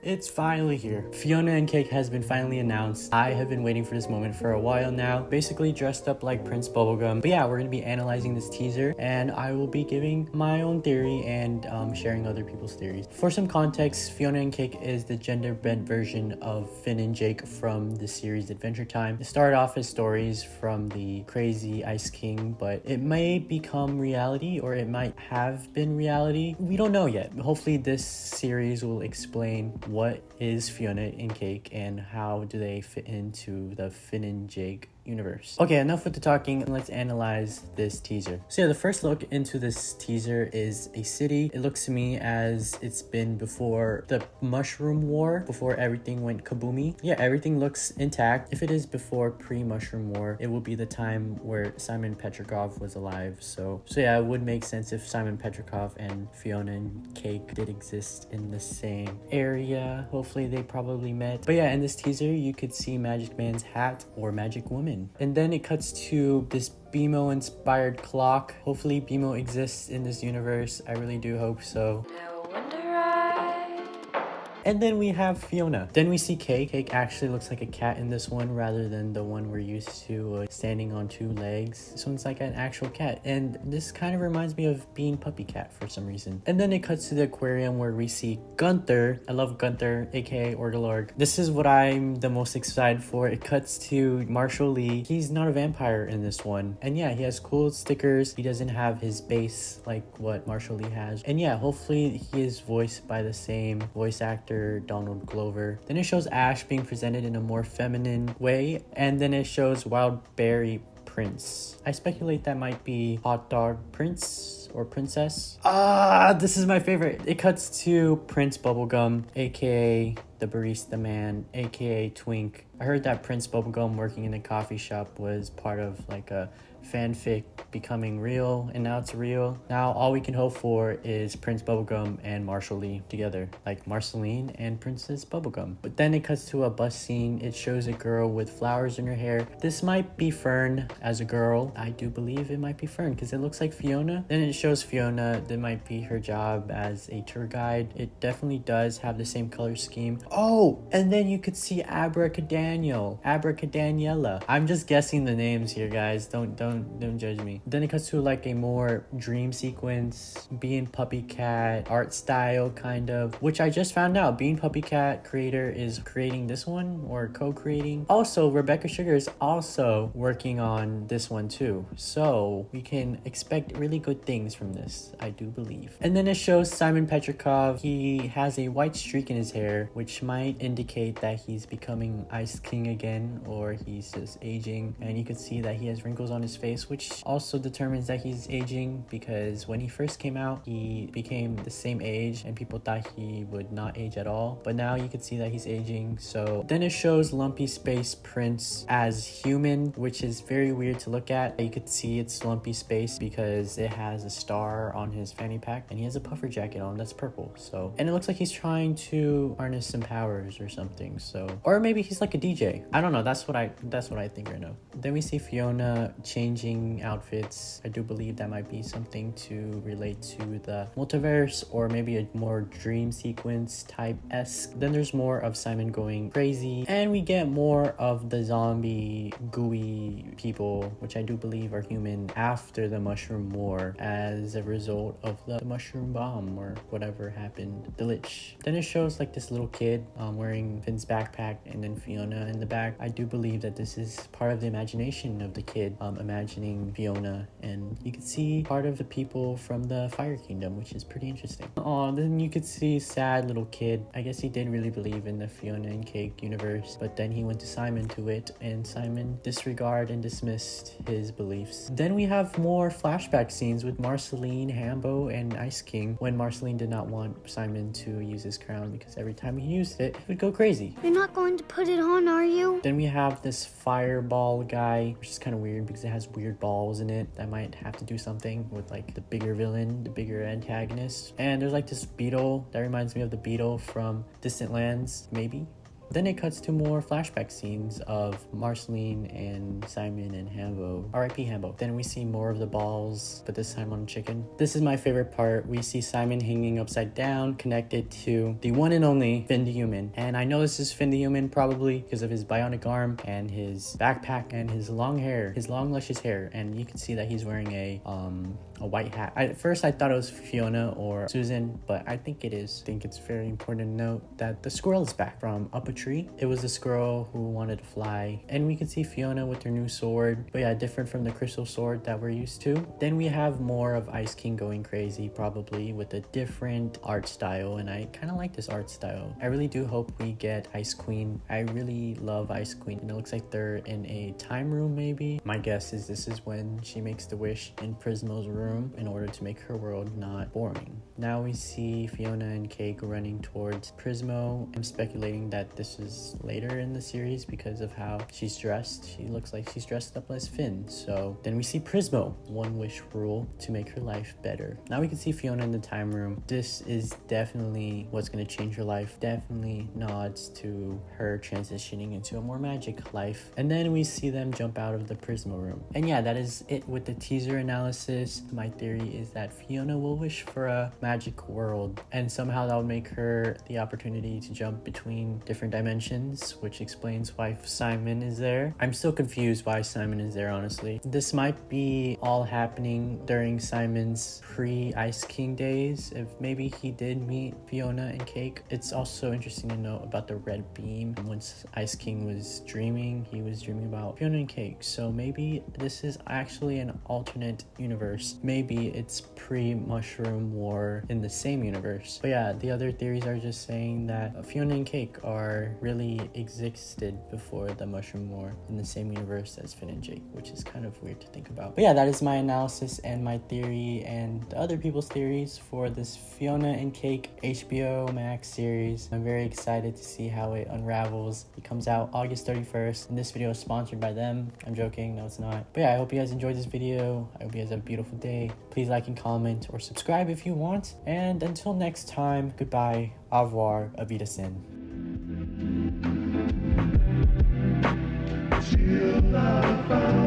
It's finally here. Fionna and Cake has been finally announced. I have been waiting for this moment for a while now. Basically dressed up like Prince Bubblegum. But yeah, we're going to be analyzing this teaser and I will be giving my own theory and sharing other people's theories. For some context, Fionna and Cake is the gender-bent version of Finn and Jake from the series Adventure Time. It started off as stories from the crazy Ice King, but it may become reality or it might have been reality. We don't know yet. Hopefully this series will explain what is Fionna and Cake and how do they fit into the Finn and Jake universe. Okay, enough with the talking. Let's analyze this teaser. So yeah, the first look into this teaser is a city. It looks to me as it's been before the Mushroom War, before everything went kaboomy. Yeah, everything looks intact. If it is before pre-Mushroom War, it will be the time where Simon Petrikov was alive. So yeah, it would make sense if Simon Petrikov and Fionna and Cake did exist in the same area. Hopefully they probably met. But yeah, in this teaser, you could see Magic Man's hat or Magic Woman. And then it cuts to this BMO inspired clock. Hopefully BMO exists in this universe. I really do hope so. And then we have Fionna. Then we see Cake. Cake actually looks like a cat in this one rather than the one we're used to standing on two legs. This one's like an actual cat. And this kind of reminds me of Bean Puppy Cat for some reason. And then it cuts to the aquarium where we see Gunther. I love Gunther, aka Orgalorg. This is what I'm the most excited for. It cuts to Marshall Lee. He's not a vampire in this one. And yeah, he has cool stickers. He doesn't have his base like what Marshall Lee has. And yeah, hopefully he is voiced by the same voice actor, Donald Glover. Then it shows Ash being presented in a more feminine way, and then it shows Wild Berry Prince. I speculate that might be Hot Dog Prince or Princess. This is my favorite. It cuts to Prince Bubblegum, aka the Barista Man, aka Twink. I heard that Prince Bubblegum working in a coffee shop was part of like a fanfic becoming real, and now it's real. Now all we can hope for is Prince Bubblegum and Marshall Lee together, like Marceline and Princess Bubblegum. But then it cuts to a bus scene. It shows a girl with flowers in her hair. This might be Fern as a girl. I do believe it might be Fern because it looks like Fionna. Then it shows Fionna. That might be her job as a tour guide. It definitely does have the same color scheme. Oh, and then you could see Abracadaniel, Abracadaniela. I'm just guessing the names here, guys. Don't judge me. Then it cuts to like a more dream sequence, Bean Puppy Cat art style kind of, which I just found out Bean Puppy Cat creator is creating this one or co-creating. Also, Rebecca Sugar is also working on this one too. So we can expect really good things from this, I do believe. And then it shows Simon Petrikov. He has a white streak in his hair, which might indicate that he's becoming Ice King again, or he's just aging. And you can see that he has wrinkles on his face, which also determines that he's aging, because when he first came out he became the same age and people thought he would not age at all, but now you can see that he's aging. So then it shows Lumpy Space Prince as human, which is very weird to look at. You could see it's Lumpy Space because it has a star on his fanny pack and he has a puffer jacket on that's purple. So, and it looks like he's trying to harness some powers or something. So, or maybe he's like a DJ. I don't know. That's what I think right now. Then we see Fionna changing outfits. I do believe that might be something to relate to the multiverse, or maybe a more dream sequence type-esque. Then there's more of Simon going crazy, and we get more of the zombie gooey people, which I do believe are human, after the Mushroom War as a result of the mushroom bomb or whatever happened, the Lich. Then it shows like this little kid wearing Finn's backpack and then Fionna in the back. I do believe that this is part of the imagination of the kid imagining Fionna, and you can see part of the people from the Fire Kingdom, which is pretty interesting. Then you could see sad little kid. I guess he did really believe in the Fionna and Cake universe, but then he went to Simon to it, and Simon disregarded and dismissed his beliefs. Then we have more flashback scenes with Marceline, Hambo, and Ice King, when Marceline did not want Simon to use his crown because every time he used it, it would go crazy. You're not going to put it on, are you? Then we have this fireball guy, which is kind of weird because it has weird balls in it. That might have to do something with like the bigger villain, the bigger antagonist. And there's like this beetle that reminds me of the beetle from Distant Lands, maybe. Then it cuts to more flashback scenes of Marceline and Simon and Hambo. R.I.P. Hambo. Then we see more of the balls, but this time on chicken. This is my favorite part. We see Simon hanging upside down, connected to the one and only Finn the Human. And I know this is Finn the Human probably because of his bionic arm and his backpack and his long hair, his long luscious hair. And you can see that he's wearing a white hat. At first I thought it was Fionna or Susan, but I think it is. I think it's very important to note that the squirrel is back from up a tree. It was the squirrel who wanted to fly, and we can see Fionna with her new sword, but yeah, different from the crystal sword that we're used to. Then we have more of Ice King going crazy, probably with a different art style, and I kind of like this art style. I really do hope we get Ice Queen. I really love Ice Queen, and it looks like they're in a time room maybe. My guess is this is when she makes the wish in Prismo's room in order to make her world not boring. Now we see Fionna and Cake running towards Prismo. I'm speculating that this is later in the series because of how she's dressed. She looks like she's dressed up as Finn. So then we see Prismo, one wish rule to make her life better. Now we can see Fionna in the time room. This is definitely what's going to change her life. Definitely nods to her transitioning into a more magic life. And then we see them jump out of the Prismo room. And yeah, that is it with the teaser analysis. My theory is that Fionna will wish for a magic world, and somehow that would make her the opportunity to jump between different dimensions, which explains why Simon is there. I'm still confused why Simon is there, honestly. This might be all happening during Simon's pre-Ice King days, if maybe he did meet Fionna and Cake. It's also interesting to note about the red beam. Once Ice King was dreaming, he was dreaming about Fionna and Cake, so maybe this is actually an alternate universe. Maybe it's pre-Mushroom War in the same universe. But yeah, the other theories are just saying that Fionna and Cake are really existed before the Mushroom War in the same universe as Finn and Jake, which is kind of weird to think about. But yeah, that is my analysis and my theory and the other people's theories for this Fionna and Cake HBO Max series. I'm very excited to see how it unravels. It comes out August 31st, and this video is sponsored by them. I'm joking, no it's not. But yeah, I hope you guys enjoyed this video. I hope you guys have a beautiful day. Please like and comment or subscribe if you want. And until next time, goodbye, au revoir, auf Wiedersehen. Till I find